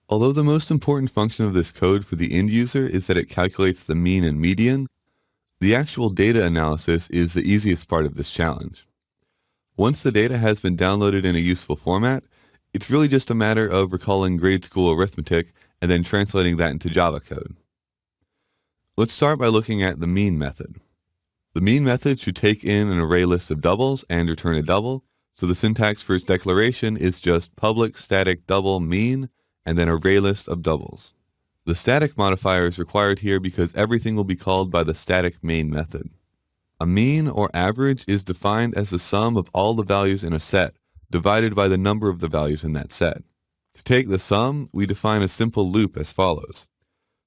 Although the most important function of this code for the end user is that it calculates the mean and median, the actual data analysis is the easiest part of this challenge. Once the data has been downloaded in a useful format, it's really just a matter of recalling grade school arithmetic and then translating that into Java code. Let's start by looking at the mean method. The mean method should take in an array list of doubles and return a double, so the syntax for its declaration is just public static double mean and then array list of doubles. The static modifier is required here because everything will be called by the static main method. A mean or average is defined as the sum of all the values in a set divided by the number of the values in that set. To take the sum, we define a simple loop as follows.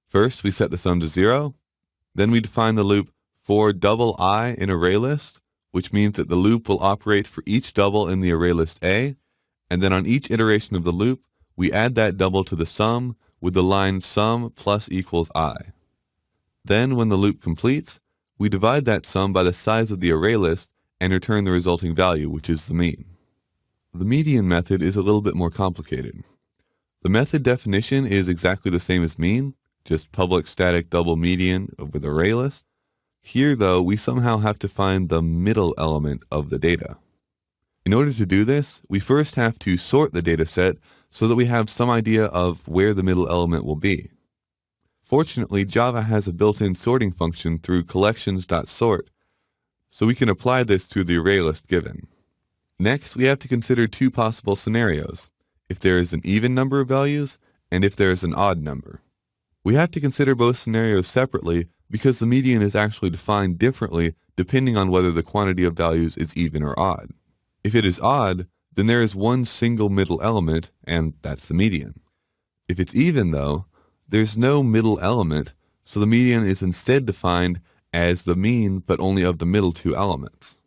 First, we set the sum to 0. Then we define the loop for double I in array list, which means that the loop will operate for each double in the array list A, and then on each iteration of the loop, we add that double to the sum with the line sum plus equals I. Then, when the loop completes, we divide that sum by the size of the array list and return the resulting value, which is the mean. The median method is a little bit more complicated. The method definition is exactly the same as mean, just public static double median with array list. Here, though, we somehow have to find the middle element of the data. In order to do this, we first have to sort the data set so that we have some idea of where the middle element will be. Fortunately, Java has a built-in sorting function through collections.sort, so we can apply this to the array list given. Next, we have to consider two possible scenarios, if there is an even number of values and if there is an odd number. We have to consider both scenarios separately because the median is actually defined differently depending on whether the quantity of values is even or odd. If it is odd, then there is one single middle element, and that's the median. If it's even, though, there's no middle element, so the median is instead defined as the mean but only of the middle two elements.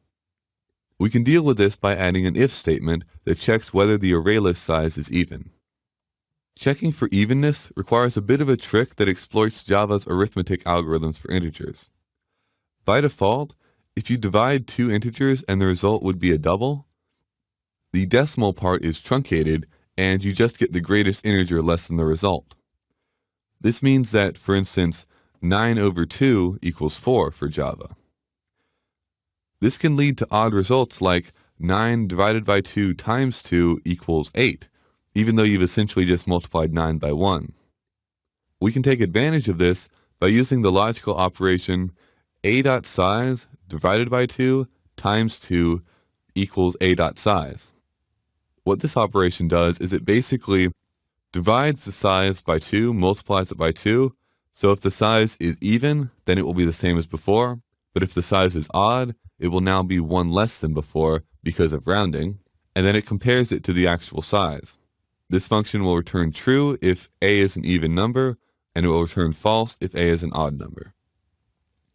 We can deal with this by adding an if statement that checks whether the array list size is even. Checking for evenness requires a bit of a trick that exploits Java's arithmetic algorithms for integers. By default, if you divide two integers and the result would be a double, the decimal part is truncated and you just get the greatest integer less than the result. This means that, for instance, 9 over 2 equals 4 for Java. This can lead to odd results like 9 divided by 2 times 2 equals 8, even though you've essentially just multiplied 9 by 1. We can take advantage of this by using the logical operation a.size divided by 2 times 2 equals a.size. What this operation does is it basically divides the size by 2, multiplies it by 2, so if the size is even, then it will be the same as before, but if the size is odd, it will now be 1 less than before because of rounding, and then it compares it to the actual size. This function will return true if a is an even number, and it will return false if a is an odd number.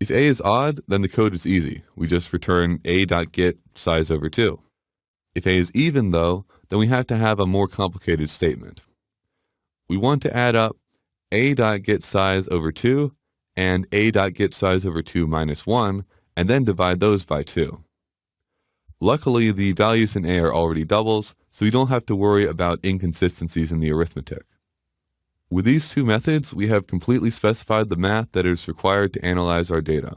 If a is odd, then the code is easy. We just return a.get size over 2. If a is even, though, then we have to have a more complicated statement. We want to add up a.get size over 2 and a.get size over 2 minus 1, and then divide those by 2. Luckily, the values in a are already doubles, so we don't have to worry about inconsistencies in the arithmetic. With these two methods, we have completely specified the math that is required to analyze our data.